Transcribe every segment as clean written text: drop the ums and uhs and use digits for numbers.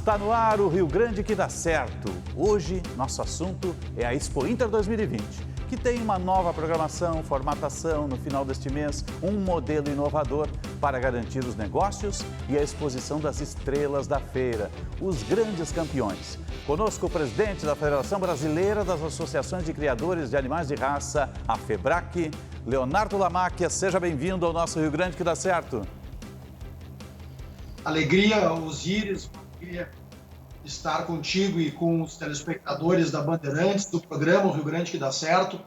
Está no ar o Rio Grande que dá certo. Hoje, nosso assunto é a Expo Inter 2020, que tem uma nova programação, formatação no final deste mês, um modelo inovador para garantir os negócios e a exposição das estrelas da feira, os grandes campeões. Conosco o presidente da Federação Brasileira das Associações de Criadores de Animais de Raça, a FEBRAC, Leonardo Lamacchia. Seja bem-vindo ao nosso Rio Grande que dá certo. Alegria, Osíris, alegria estar contigo e com os telespectadores da Bandeirantes, do programa O Rio Grande que dá certo,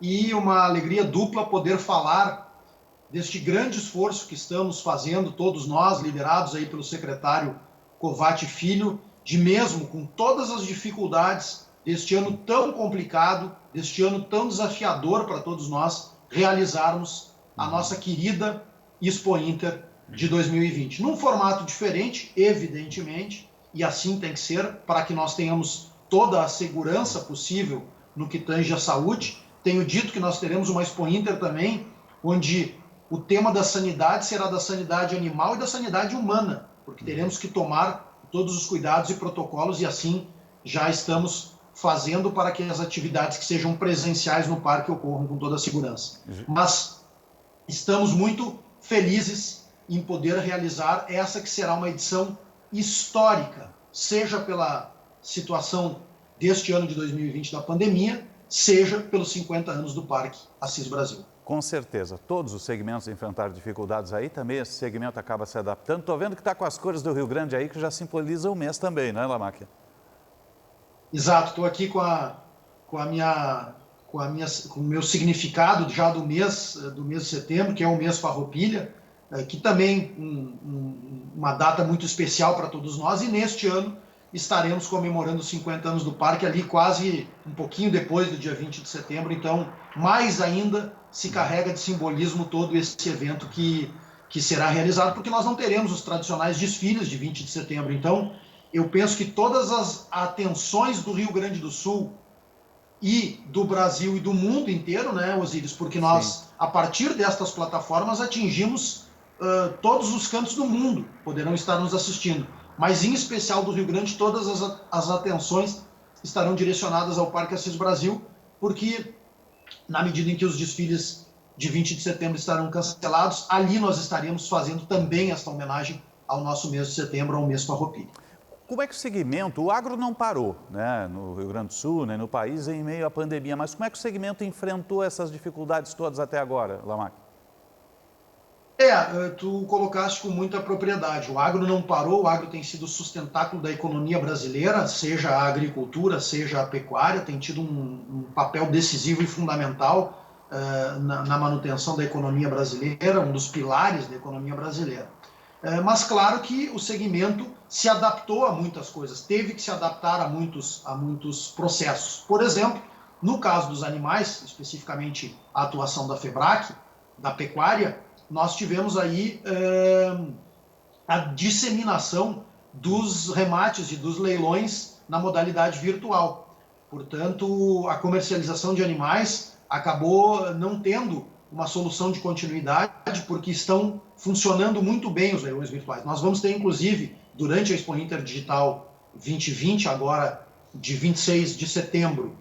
e uma alegria dupla poder falar deste grande esforço que estamos fazendo, todos nós, liderados aí pelo secretário Covatti Filho, de mesmo com todas as dificuldades deste ano tão complicado, deste ano tão desafiador para todos nós, realizarmos a nossa querida Expo Inter de 2020. Num formato diferente, evidentemente, e assim tem que ser, para que nós tenhamos toda a segurança possível no que tange à saúde. Tenho dito que nós teremos uma Expo Inter também, onde o tema da sanidade será da sanidade animal e da sanidade humana, porque teremos que tomar todos os cuidados e protocolos, e assim já estamos fazendo para que as atividades que sejam presenciais no parque ocorram com toda a segurança. Mas estamos muito felizes em poder realizar essa que será uma edição histórica, seja pela situação deste ano de 2020 da pandemia, seja pelos 50 anos do Parque Assis Brasil. Com certeza, todos os segmentos enfrentaram dificuldades aí, também esse segmento acaba se adaptando. Estou vendo que está com as cores do Rio Grande aí, que já simboliza o mês também, né, Lamacchia? Exato, estou aqui com o meu significado já do mês de setembro, que é o mês Farroupilha, que também uma data muito especial para todos nós, e neste ano estaremos comemorando os 50 anos do parque ali quase um pouquinho depois do dia 20 de setembro, então mais ainda se carrega de simbolismo todo esse evento que será realizado, porque nós não teremos os tradicionais desfiles de 20 de setembro, então eu penso que todas as atenções do Rio Grande do Sul e do Brasil e do mundo inteiro, né, Osíris, porque nós, a partir destas plataformas, atingimos todos os cantos do mundo, poderão estar nos assistindo, mas em especial do Rio Grande, todas as atenções estarão direcionadas ao Parque Assis Brasil, porque na medida em que os desfiles de 20 de setembro estarão cancelados, ali nós estaremos fazendo também esta homenagem ao nosso mês de setembro, ao mês Farroupilha. Como é que o segmento, o agro não parou, né, no Rio Grande do Sul, nem no país, em meio à pandemia, mas como é que o segmento enfrentou essas dificuldades todas até agora, Lamacchia? Tu colocaste com muita propriedade. O agro não parou, o agro tem sido o sustentáculo da economia brasileira, seja a agricultura, seja a pecuária, tem tido um papel decisivo e fundamental na manutenção da economia brasileira, um dos pilares da economia brasileira. Mas claro que o segmento se adaptou a muitas coisas, teve que se adaptar a muitos processos. Por exemplo, no caso dos animais, especificamente a atuação da FEBRAC, da pecuária, nós tivemos aí a disseminação dos remates e dos leilões na modalidade virtual. Portanto, a comercialização de animais acabou não tendo uma solução de continuidade, porque estão funcionando muito bem os leilões virtuais. Nós vamos ter, inclusive, durante a Expo Inter Digital 2020, agora de 26 de setembro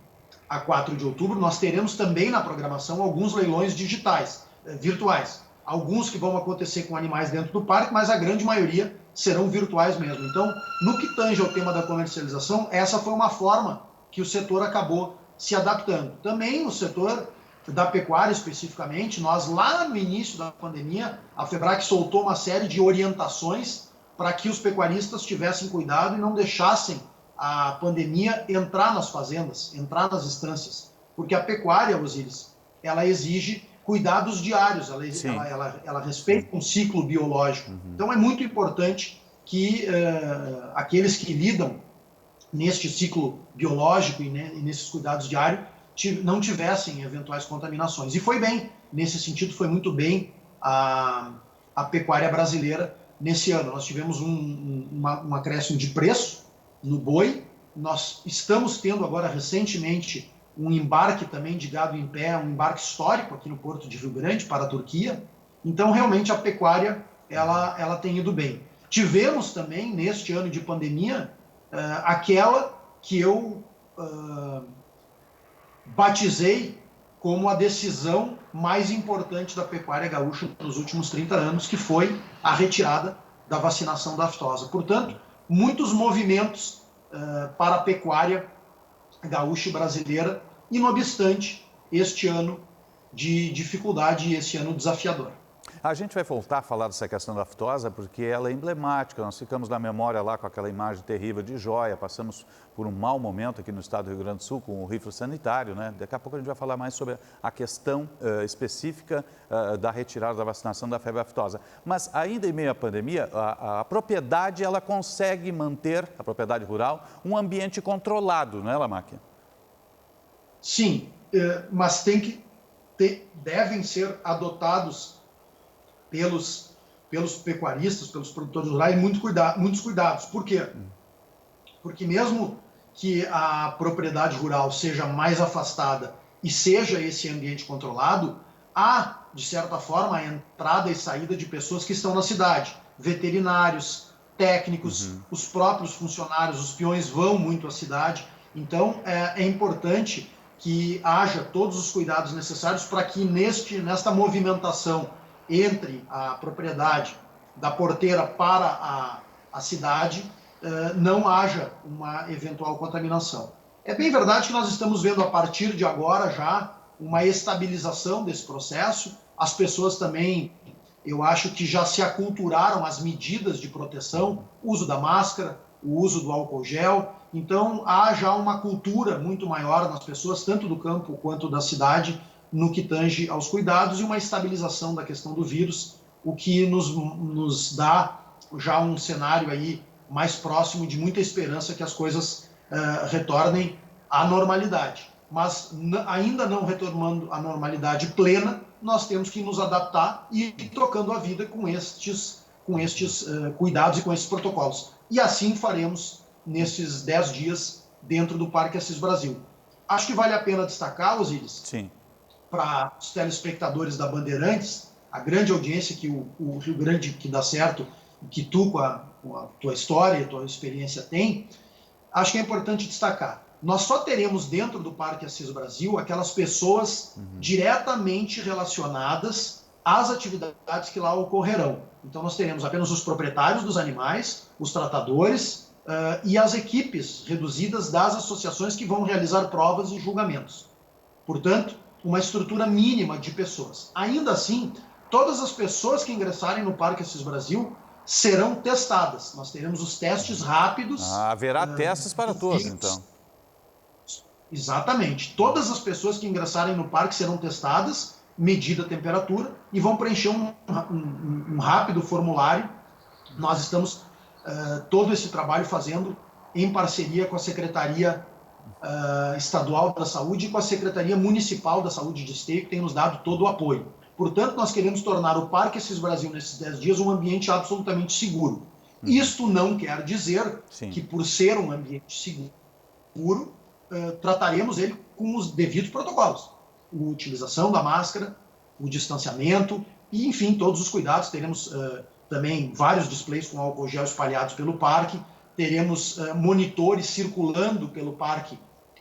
a 4 de outubro, nós teremos também na programação alguns leilões digitais, virtuais. Alguns que vão acontecer com animais dentro do parque, mas a grande maioria serão virtuais mesmo. Então, no que tange ao tema da comercialização, essa foi uma forma que o setor acabou se adaptando. Também o setor da pecuária especificamente, nós lá no início da pandemia, a FEBRAC soltou uma série de orientações para que os pecuaristas tivessem cuidado e não deixassem a pandemia entrar nas fazendas, entrar nas estâncias. Porque a pecuária, Osíris, ela exige cuidados diários, ela respeita um ciclo biológico. Então é muito importante que aqueles que lidam neste ciclo biológico e nesses cuidados diários não tivessem eventuais contaminações. E foi bem, nesse sentido foi muito bem a pecuária brasileira nesse ano. Nós tivemos um acréscimo de preço no boi, nós estamos tendo agora recentemente um embarque também de gado em pé, um embarque histórico aqui no Porto de Rio Grande para a Turquia. Então, realmente, a pecuária ela tem ido bem. Tivemos também, neste ano de pandemia, aquela que eu batizei como a decisão mais importante da pecuária gaúcha nos últimos 30 anos, que foi a retirada da vacinação da aftosa. Portanto, muitos movimentos para a pecuária gaúcha e brasileira, e não obstante este ano de dificuldade e esse ano desafiador. A gente vai voltar a falar dessa questão da aftosa porque ela é emblemática. Nós ficamos na memória lá com aquela imagem terrível de Joia, passamos por um mau momento aqui no estado do Rio Grande do Sul com o rifle sanitário, né? Daqui a pouco a gente vai falar mais sobre a questão específica da retirada da vacinação da febre aftosa. Mas ainda em meio à pandemia, a propriedade ela consegue manter, a propriedade rural, um ambiente controlado, não é, Lamaque? Sim, mas devem ser adotados pelos pecuaristas, pelos produtores rurais, muitos cuidados. Por quê? Porque mesmo que a propriedade rural seja mais afastada e seja esse ambiente controlado, há, de certa forma, a entrada e saída de pessoas que estão na cidade. Veterinários, técnicos, os próprios funcionários, os peões vão muito à cidade. Então, é importante que haja todos os cuidados necessários para que nesta movimentação entre a propriedade da porteira para a cidade, não haja uma eventual contaminação. É bem verdade que nós estamos vendo a partir de agora já uma estabilização desse processo. As pessoas também, eu acho que já se aculturaram às medidas de proteção, o uso da máscara, o uso do álcool gel. Então, há já uma cultura muito maior nas pessoas, tanto do campo quanto da cidade, no que tange aos cuidados e uma estabilização da questão do vírus, o que nos dá já um cenário aí mais próximo de muita esperança que as coisas retornem à normalidade. Mas ainda não retornando à normalidade plena, nós temos que nos adaptar e ir trocando a vida com estes cuidados e com esses protocolos. E assim faremos nesses 10 dias dentro do Parque Assis Brasil. Acho que vale a pena destacar, Osíris, Sim, para os telespectadores da Bandeirantes, a grande audiência que o Rio Grande que dá certo, que tu, com a tua história e a tua experiência tem, acho que é importante destacar. Nós só teremos dentro do Parque Assis Brasil aquelas pessoas diretamente relacionadas às atividades que lá ocorrerão. Então nós teremos apenas os proprietários dos animais, os tratadores e as equipes reduzidas das associações que vão realizar provas e julgamentos. Portanto, uma estrutura mínima de pessoas. Ainda assim, todas as pessoas que ingressarem no Parque Assis Brasil serão testadas. Nós teremos os testes rápidos. Haverá testes para todos, então. Exatamente. Todas as pessoas que ingressarem no parque serão testadas, medida a temperatura e vão preencher um rápido formulário. Nós estamos todo esse trabalho fazendo em parceria com a Secretaria Estadual da Saúde e com a Secretaria Municipal da Saúde de Esteio, que tem nos dado todo o apoio. Portanto, nós queremos tornar o Parque Assis Brasil, nesses 10 dias, um ambiente absolutamente seguro. Isto não quer dizer que, por ser um ambiente seguro, trataremos ele com os devidos protocolos. A utilização da máscara, o distanciamento e, enfim, todos os cuidados. Teremos também vários displays com álcool gel espalhados pelo parque. Teremos monitores circulando pelo parque,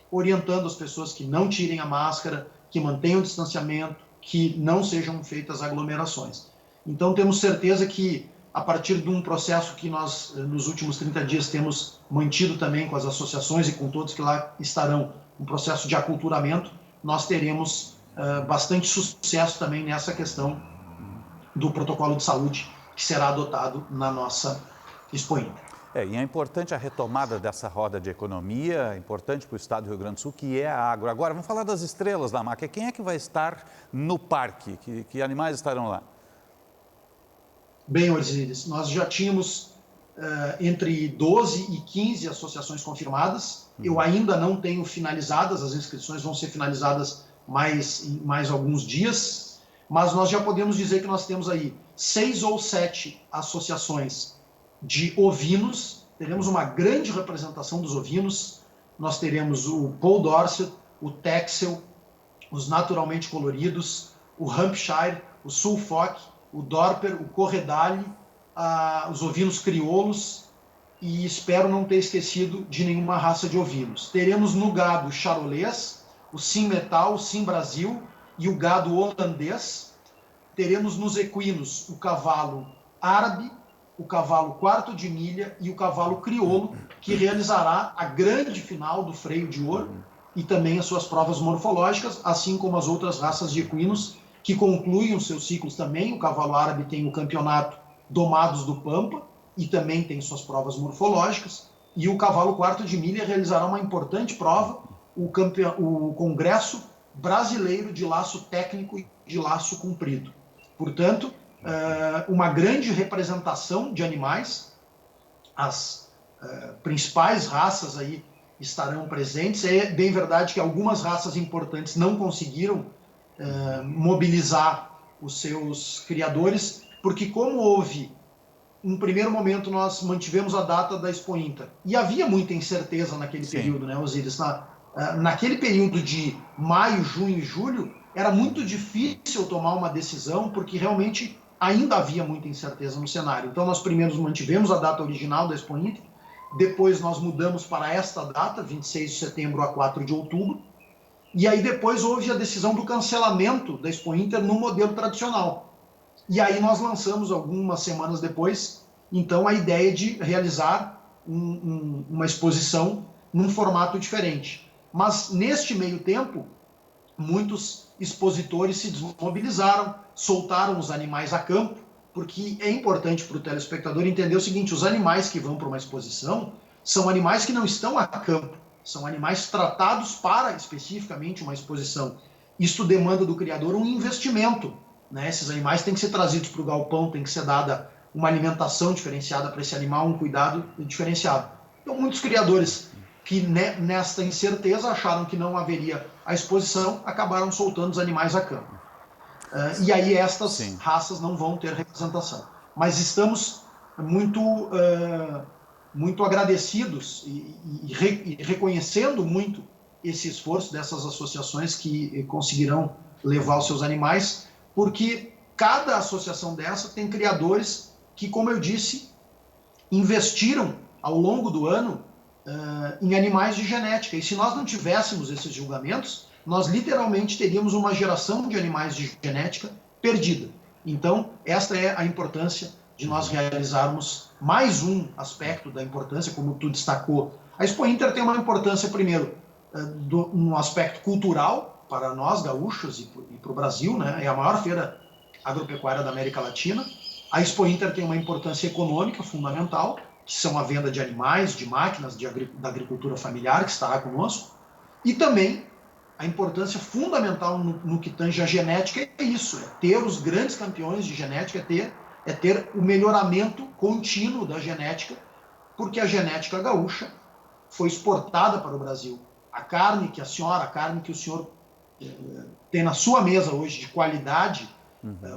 orientando as pessoas que não tirem a máscara, que mantenham o distanciamento, que não sejam feitas aglomerações. Então, temos certeza que, a partir de um processo que nós, nos últimos 30 dias, temos mantido também com as associações e com todos que lá estarão, um processo de aculturamento, nós teremos bastante sucesso também nessa questão do protocolo de saúde que será adotado na nossa Expo Inter. E é importante a retomada dessa roda de economia, é importante para o estado do Rio Grande do Sul, que é a agro. Agora, vamos falar das estrelas da marca. Quem é que vai estar no parque? Que animais estarão lá? Bem, Osíris, nós já tínhamos entre 12 e 15 associações confirmadas. Eu ainda não tenho finalizadas, as inscrições vão ser finalizadas em mais alguns dias, mas nós já podemos dizer que nós temos aí 6 ou 7 associações de ovinos. Teremos uma grande representação dos ovinos. Nós teremos o Poll Dorset, o Texel, os naturalmente coloridos, o Hampshire, o Suffolk, o Dorper, o Corredale, os ovinos crioulos, e espero não ter esquecido de nenhuma raça de ovinos. Teremos no gado o charolês, o Sim Metal, o Sim Brasil e o gado holandês. Teremos nos equinos o cavalo árabe, o cavalo quarto de milha e o cavalo crioulo, que realizará a grande final do freio de ouro e também as suas provas morfológicas, assim como as outras raças de equinos que concluem os seus ciclos também. O cavalo árabe tem o campeonato Domados do Pampa e também tem suas provas morfológicas, e o cavalo quarto de milha realizará uma importante prova, o Congresso Brasileiro de Laço Técnico e de Laço Comprido. Portanto, uma grande representação de animais, as principais raças aí estarão presentes. É bem verdade que algumas raças importantes não conseguiram mobilizar os seus criadores, porque como houve um primeiro momento, nós mantivemos a data da Expo Inter, e havia muita incerteza naquele período, né, Osíris? Naquele período de maio, junho e julho, era muito difícil tomar uma decisão, porque realmente ainda havia muita incerteza no cenário. Então, nós primeiro mantivemos a data original da Expo Inter, depois nós mudamos para esta data, 26 de setembro a 4 de outubro, e aí depois houve a decisão do cancelamento da Expo Inter no modelo tradicional. E aí nós lançamos, algumas semanas depois, então, a ideia de realizar uma exposição num formato diferente. Mas, neste meio tempo, muitos expositores se desmobilizaram, soltaram os animais a campo, porque é importante para o telespectador entender o seguinte: os animais que vão para uma exposição são animais que não estão a campo, são animais tratados para, especificamente, uma exposição. Isso demanda do criador um investimento, né? Esses animais têm que ser trazidos para o galpão, tem que ser dada uma alimentação diferenciada para esse animal, um cuidado diferenciado. Então, muitos criadores que nesta incerteza acharam que não haveria a exposição, acabaram soltando os animais a campo. E aí estas raças não vão ter representação. Mas estamos muito agradecidos e reconhecendo muito esse esforço dessas associações que conseguirão levar os seus animais, porque cada associação dessa tem criadores que, como eu disse, investiram ao longo do ano em animais de genética. E se nós não tivéssemos esses julgamentos, nós literalmente teríamos uma geração de animais de genética perdida. Então, esta é a importância de nós realizarmos mais um aspecto da importância, como tu destacou. A Expo Inter tem uma importância, primeiro, no aspecto cultural, para nós gaúchos e para o Brasil, né? É a maior feira agropecuária da América Latina. A Expo Inter tem uma importância econômica fundamental, que são a venda de animais, de máquinas, da agricultura familiar, que estará conosco, e também a importância fundamental no que tange a genética é isso: é ter os grandes campeões de genética, é ter o melhoramento contínuo da genética, porque a genética gaúcha foi exportada para o Brasil. A carne que o senhor tem na sua mesa hoje de qualidade,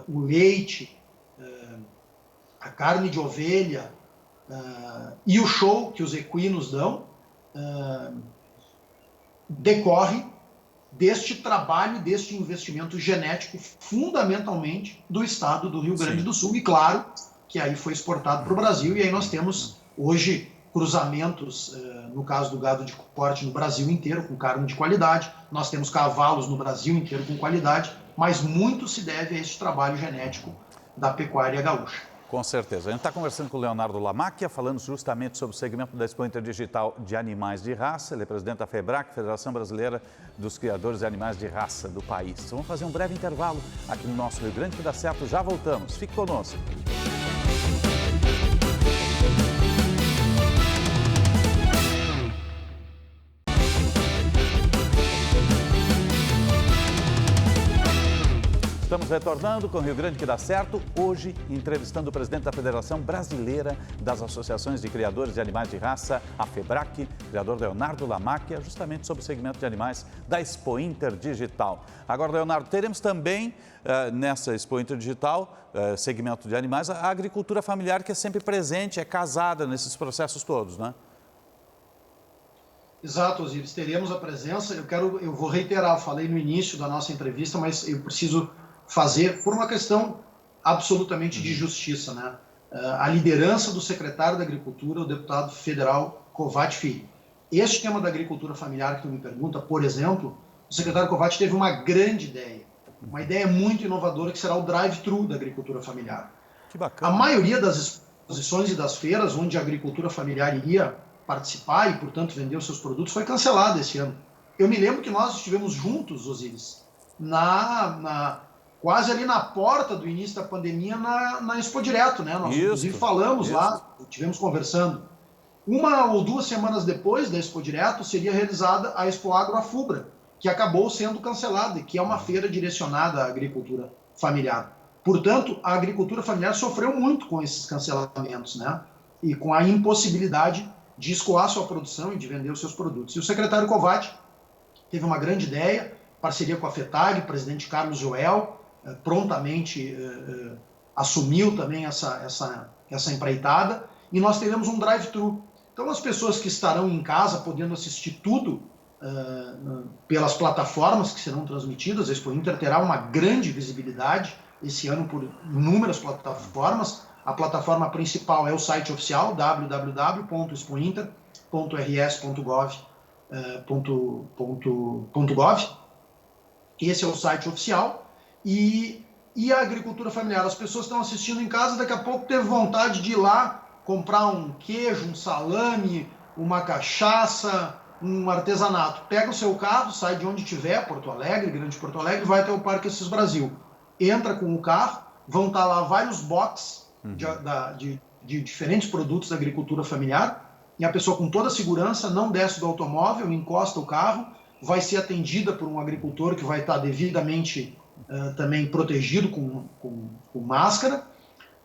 o leite, a carne de ovelha e o show que os equinos dão, decorre deste trabalho, deste investimento genético, fundamentalmente do estado do Rio Grande do Sul, e claro que aí foi exportado para o Brasil, e aí nós temos hoje cruzamentos, no caso do gado de corte, no Brasil inteiro, com carne de qualidade. Nós temos cavalos no Brasil inteiro com qualidade, mas muito se deve a esse trabalho genético da pecuária gaúcha. Com certeza. A gente está conversando com o Leonardo Lamacchia, falando justamente sobre o segmento da Expo Inter Digital de Animais de Raça. Ele é presidente da FEBRAC, Federação Brasileira dos Criadores de Animais de Raça do país. Vamos fazer um breve intervalo aqui no nosso Rio Grande que dá certo. Já voltamos. Fique conosco. Estamos retornando com o Rio Grande que dá certo, hoje entrevistando o presidente da Federação Brasileira das Associações de Criadores de Animais de Raça, a FEBRAC, criador Leonardo Lamacchia, justamente sobre o segmento de animais da Expo Inter Digital. Agora, Leonardo, teremos também nessa Expo Inter Digital, segmento de animais, a agricultura familiar, que é sempre presente, é casada nesses processos todos, né? Exato, Osíris, teremos a presença. Eu vou reiterar, eu falei no início da nossa entrevista, mas eu preciso fazer por uma questão absolutamente de justiça, né? a liderança do secretário da Agricultura, o deputado federal Kovács Filho. Este tema da agricultura familiar que tu me pergunta, por exemplo, o secretário Kovács teve uma grande ideia, uma ideia muito inovadora que será o drive-thru da agricultura familiar. Que bacana. A maioria das exposições e das feiras onde a agricultura familiar iria participar e, portanto, vender os seus produtos foi cancelada esse ano. Eu me lembro que nós estivemos juntos, Osiris, quase ali na porta do início da pandemia na Expo Direto, né? Nós, inclusive, falamos lá, estivemos conversando. 1 ou 2 semanas depois da Expo Direto, seria realizada a Expo Agro Afubra, que acabou sendo cancelada, que é uma feira direcionada à agricultura familiar. Portanto, a agricultura familiar sofreu muito com esses cancelamentos, né? E com a impossibilidade de escoar sua produção e de vender os seus produtos. E o secretário Kovács teve uma grande ideia, parceria com a FETAG, o presidente Carlos Joel, prontamente assumiu também essa empreitada, e nós teremos um drive-thru. Então, as pessoas que estarão em casa podendo assistir tudo pelas plataformas que serão transmitidas, a Expo Inter terá uma grande visibilidade esse ano por inúmeras plataformas. A plataforma principal é o site oficial, www.expointer.rs.gov. Esse é o site oficial. E a agricultura familiar, as pessoas estão assistindo em casa, daqui a pouco teve vontade de ir lá comprar um queijo, um salame, uma cachaça, um artesanato. Pega o seu carro, sai de onde estiver, Porto Alegre, Grande Porto Alegre, vai até o Parque Assis Brasil. Entra com o carro, vão estar lá vários boxes de diferentes produtos da agricultura familiar, e a pessoa com toda a segurança não desce do automóvel, encosta o carro, vai ser atendida por um agricultor que vai estar devidamente também protegido com máscara,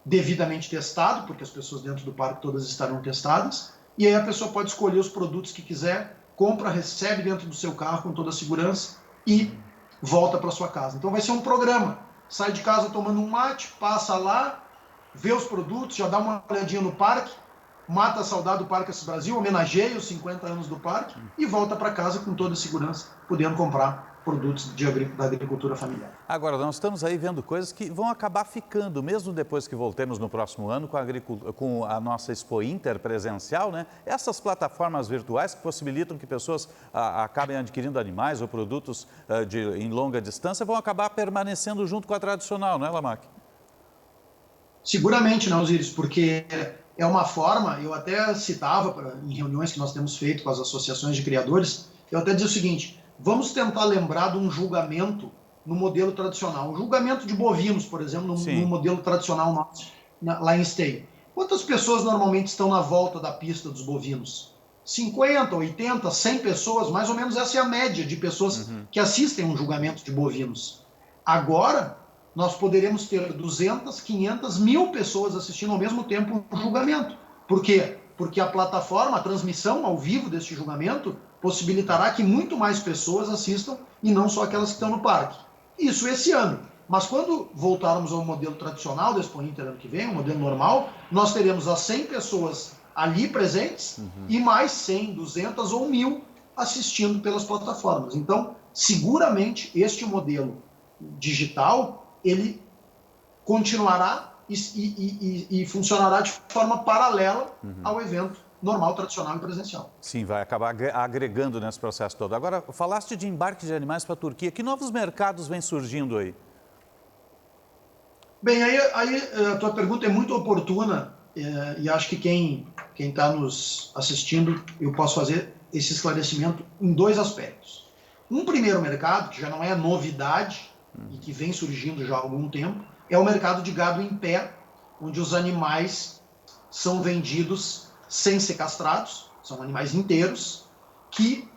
devidamente testado, porque as pessoas dentro do parque todas estarão testadas, e aí a pessoa pode escolher os produtos que quiser, compra, recebe dentro do seu carro com toda a segurança e volta para sua casa. Então vai ser um programa. Sai de casa tomando um mate, passa lá, vê os produtos, já dá uma olhadinha no parque, mata a saudade do Parque Assis Brasil, homenageia os 50 anos do parque e volta para casa com toda a segurança, podendo comprar produtos da agricultura familiar. Agora, nós estamos aí vendo coisas que vão acabar ficando, mesmo depois que voltemos no próximo ano com a nossa Expo Inter presencial, né? Essas plataformas virtuais que possibilitam que pessoas acabem adquirindo animais ou produtos em longa distância vão acabar permanecendo junto com a tradicional, não é, Lamaque? Seguramente não, Osiris, porque é uma forma, eu até citava em reuniões que nós temos feito com as associações de criadores, eu até dizia o seguinte: vamos tentar lembrar de um julgamento no modelo tradicional. Um julgamento de bovinos, por exemplo, no modelo tradicional nosso, lá em Esteio. Quantas pessoas normalmente estão na volta da pista dos bovinos? 50, 80, 100 pessoas, mais ou menos essa é a média de pessoas que assistem a um julgamento de bovinos. Agora, nós poderemos ter 200, 500, 1000 pessoas assistindo ao mesmo tempo um julgamento. Por quê? Porque a plataforma, a transmissão ao vivo deste julgamento, possibilitará que muito mais pessoas assistam e não só aquelas que estão no parque. Isso esse ano. Mas quando voltarmos ao modelo tradicional da Expo Inter ano que vem, o modelo normal, nós teremos as 100 pessoas ali presentes e mais 100, 200 ou 1000 assistindo pelas plataformas. Então, seguramente, este modelo digital, ele continuará e funcionará de forma paralela ao evento normal, tradicional e presencial. Sim, vai acabar agregando nesse processo todo. Agora, falaste de embarque de animais para a Turquia. Que novos mercados vêm surgindo aí? Bem, aí a tua pergunta é muito oportuna e acho que quem está nos assistindo, eu posso fazer esse esclarecimento em 2 aspectos. Um primeiro mercado, que já não é novidade e que vem surgindo já há algum tempo, é o mercado de gado em pé, onde os animais são vendidos sem ser castrados, são animais inteiros, que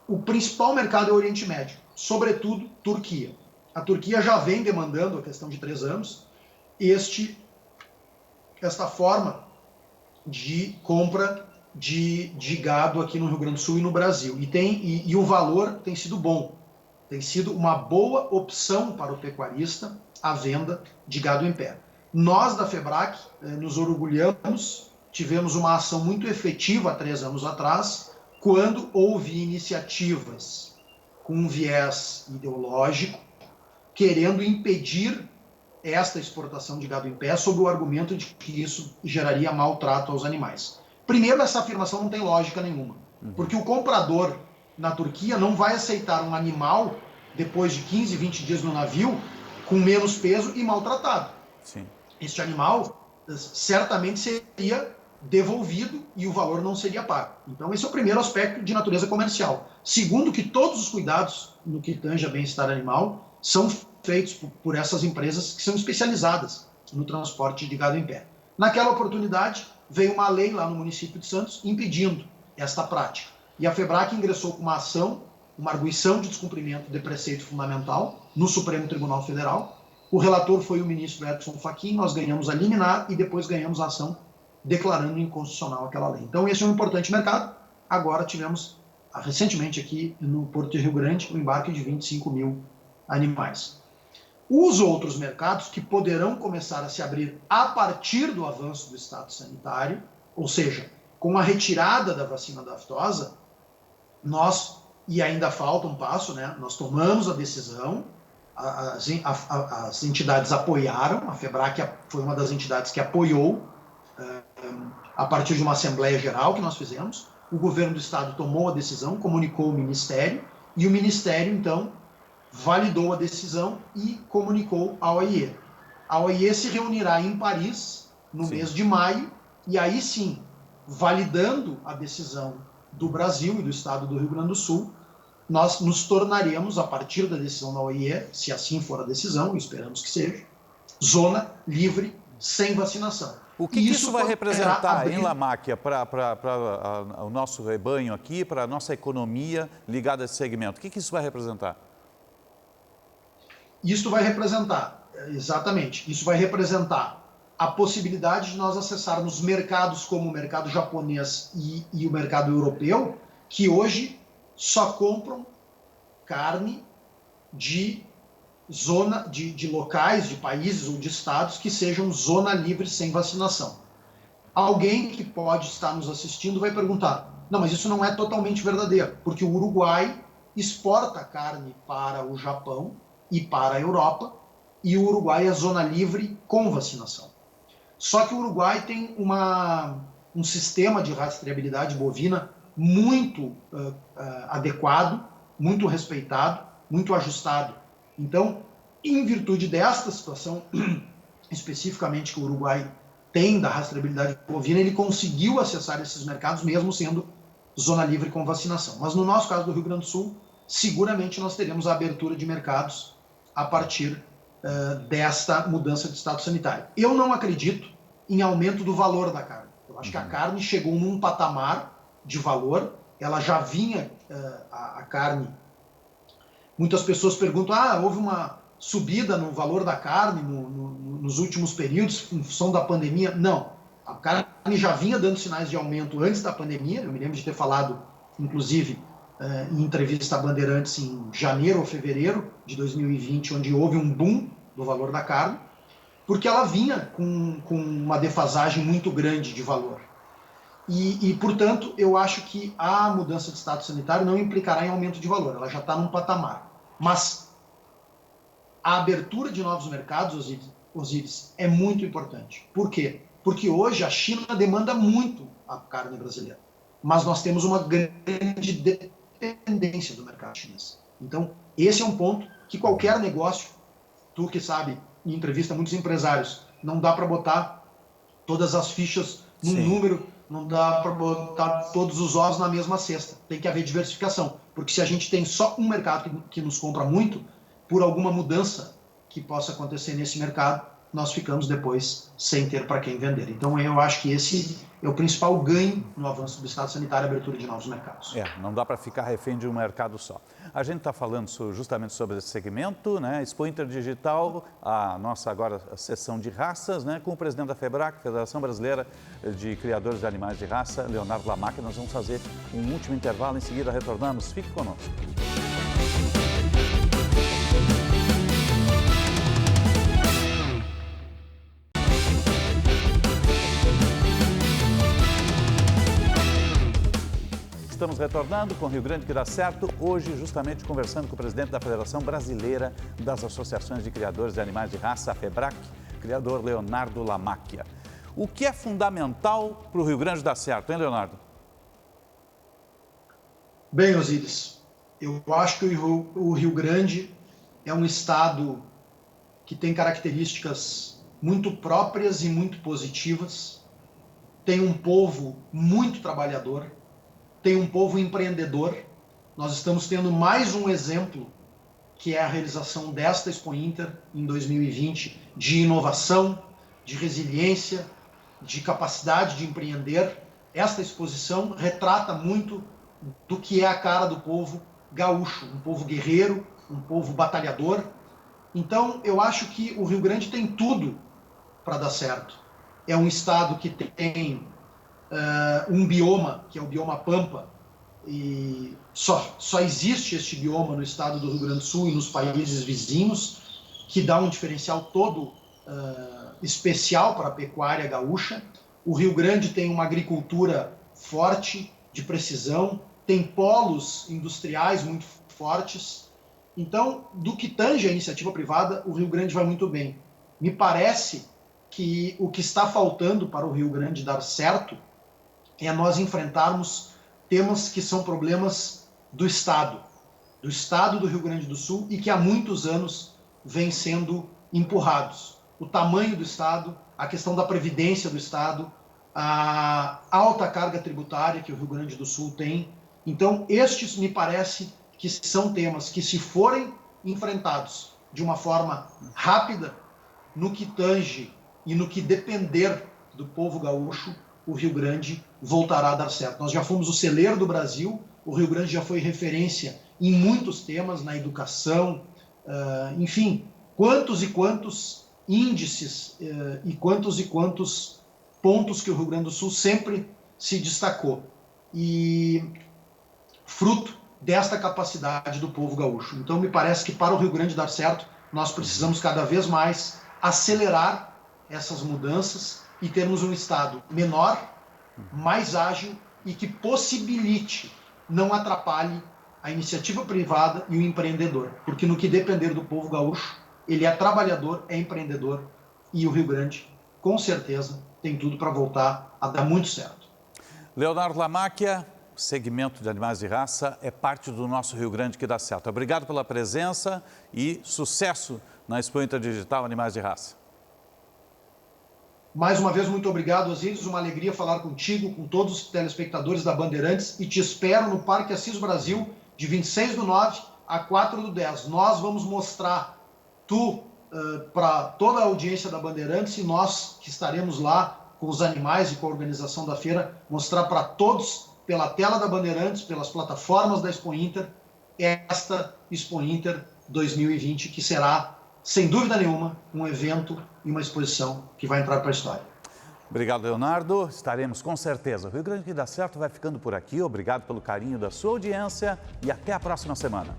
o principal mercado é o Oriente Médio, sobretudo Turquia. A Turquia já vem demandando, a questão de 3 anos, esta forma de compra de gado aqui no Rio Grande do Sul e no Brasil. E o valor tem sido bom, tem sido uma boa opção para o pecuarista a venda de gado em pé. Nós da FEBRAC nos orgulhamos, tivemos uma ação muito efetiva há 3 anos atrás, quando houve iniciativas com um viés ideológico, querendo impedir esta exportação de gado em pé sob o argumento de que isso geraria maltrato aos animais. Primeiro, essa afirmação não tem lógica nenhuma, porque o comprador na Turquia não vai aceitar um animal depois de 15, 20 dias no navio com menos peso e maltratado. Sim. Este animal certamente seria devolvido e o valor não seria pago. Então esse é o primeiro aspecto de natureza comercial. Segundo, que todos os cuidados no que tange a bem-estar animal são feitos por essas empresas que são especializadas no transporte de gado em pé. Naquela oportunidade, veio uma lei lá no município de Santos impedindo esta prática. E a FEBRAC ingressou com uma ação, uma arguição de descumprimento de preceito fundamental no Supremo Tribunal Federal. O relator foi o ministro Edson Fachin, nós ganhamos a liminar e depois ganhamos a ação declarando inconstitucional aquela lei. Então esse é um importante mercado. Agora tivemos, recentemente aqui no Porto de Rio Grande, o embarque de 25 mil animais. Os outros mercados que poderão começar a se abrir a partir do avanço do estado sanitário, ou seja, com a retirada da vacina da aftosa, nós, e ainda falta um passo, né, nós tomamos a decisão, as entidades apoiaram, a FEBRAC foi uma das entidades que apoiou, a partir de uma Assembleia Geral que nós fizemos, o governo do estado tomou a decisão, comunicou o Ministério, e o Ministério, então, validou a decisão e comunicou à OIE. A OIE se reunirá em Paris no mês de maio, e aí sim, validando a decisão do Brasil e do estado do Rio Grande do Sul, nós nos tornaremos, a partir da decisão da OIE, se assim for a decisão, e esperamos que seja, zona livre sem vacinação. O que isso vai representar, em Lamáquia, para o nosso rebanho aqui, para a nossa economia ligada a esse segmento? O que isso vai representar? Isso vai representar, exatamente, isso vai representar a possibilidade de nós acessarmos mercados como o mercado japonês e o mercado europeu, que hoje só compram carne de locais, de países ou de estados que sejam zona livre sem vacinação. Alguém que pode estar nos assistindo vai perguntar, não, mas isso não é totalmente verdadeiro, porque o Uruguai exporta carne para o Japão e para a Europa, e o Uruguai é zona livre com vacinação. Só que o Uruguai tem um sistema de rastreabilidade bovina muito adequado, muito respeitado, muito ajustado. Então, em virtude desta situação, especificamente que o Uruguai tem da rastreabilidade bovina, ele conseguiu acessar esses mercados mesmo sendo zona livre com vacinação. Mas no nosso caso do Rio Grande do Sul, seguramente nós teremos a abertura de mercados a partir desta mudança de estado sanitário. Eu não acredito em aumento do valor da carne. Eu acho que a carne chegou num patamar de valor, ela já vinha, a carne... Muitas pessoas perguntam, houve uma subida no valor da carne nos últimos períodos, em função da pandemia? Não. A carne já vinha dando sinais de aumento antes da pandemia, eu me lembro de ter falado, inclusive, em entrevista à Bandeirantes em janeiro ou fevereiro de 2020, onde houve um boom do valor da carne, porque ela vinha com uma defasagem muito grande de valor. E, portanto, eu acho que a mudança de estado sanitário não implicará em aumento de valor, ela já está num patamar. Mas a abertura de novos mercados, Osíris, é muito importante. Por quê? Porque hoje a China demanda muito a carne brasileira, mas nós temos uma grande dependência do mercado chinês. Então, esse é um ponto que qualquer negócio, tu que sabe, em entrevista a muitos empresários, não dá para botar todas as fichas num número, não dá para botar todos os ovos na mesma cesta. Tem que haver diversificação, porque se a gente tem só um mercado que nos compra muito, por alguma mudança que possa acontecer nesse mercado, nós ficamos depois sem ter para quem vender. Então eu acho que esse é o principal ganho no avanço do estado sanitário e abertura de novos mercados. Não dá para ficar refém de um mercado só. A gente está falando justamente sobre esse segmento, né? Expo Inter Digital, a nossa agora sessão de raças, né? Com o presidente da FEBRAC, Federação Brasileira de Criadores de Animais de Raça, Leonardo Lamáquia. Nós vamos fazer um último intervalo, em seguida retornamos. Fique conosco. estamos retornando com o Rio Grande que dá certo, hoje justamente conversando com o presidente da Federação Brasileira das Associações de Criadores de Animais de Raça, a FEBRAC, criador Leonardo Lamacchia. O que é fundamental para o Rio Grande dar certo, hein, Leonardo? Bem, Osíris, eu acho que o Rio Grande é um estado que tem características muito próprias e muito positivas, tem um povo muito trabalhador, tem um povo empreendedor. Nós estamos tendo mais um exemplo, que é a realização desta Expo Inter em 2020, de inovação, de resiliência, de capacidade de empreender. Esta exposição retrata muito do que é a cara do povo gaúcho, um povo guerreiro, um povo batalhador. Então, eu acho que o Rio Grande tem tudo para dar certo. É um estado que tem um bioma, que é o bioma Pampa, e só existe este bioma no estado do Rio Grande do Sul e nos países vizinhos, que dá um diferencial todo especial para a pecuária gaúcha. O Rio Grande tem uma agricultura forte, de precisão, tem polos industriais muito fortes. Então, do que tange a iniciativa privada, o Rio Grande vai muito bem. Me parece que o que está faltando para o Rio Grande dar certo é nós enfrentarmos temas que são problemas do Estado do Rio Grande do Sul e que há muitos anos vêm sendo empurrados. O tamanho do Estado, a questão da previdência do Estado, a alta carga tributária que o Rio Grande do Sul tem. Então, estes me parece que são temas que, se forem enfrentados de uma forma rápida, no que tange e no que depender do povo gaúcho, o Rio Grande voltará a dar certo. Nós já fomos o celeiro do Brasil, o Rio Grande já foi referência em muitos temas, na educação, enfim, quantos e quantos índices e quantos pontos que o Rio Grande do Sul sempre se destacou. E fruto desta capacidade do povo gaúcho. Então, me parece que para o Rio Grande dar certo, nós precisamos cada vez mais acelerar essas mudanças e termos um estado menor, mais ágil e que possibilite, não atrapalhe a iniciativa privada e o empreendedor. Porque no que depender do povo gaúcho, ele é trabalhador, é empreendedor, e o Rio Grande, com certeza, tem tudo para voltar a dar muito certo. Leonardo Lamacchia, segmento de animais de raça, é parte do nosso Rio Grande que dá certo. Obrigado pela presença e sucesso na Expo Inter Digital Animais de Raça. Mais uma vez, muito obrigado, Osíris. Uma alegria falar contigo, com todos os telespectadores da Bandeirantes, e te espero no Parque Assis Brasil, de 26/9 a 4/10. Nós vamos mostrar para toda a audiência da Bandeirantes, e nós que estaremos lá com os animais e com a organização da feira, mostrar para todos, pela tela da Bandeirantes, pelas plataformas da Expo Inter, esta Expo Inter 2020, que será, sem dúvida nenhuma, um evento e uma exposição que vai entrar para a história. Obrigado, Leonardo. Estaremos com certeza. O Rio Grande que dá certo vai ficando por aqui. Obrigado pelo carinho da sua audiência e até a próxima semana.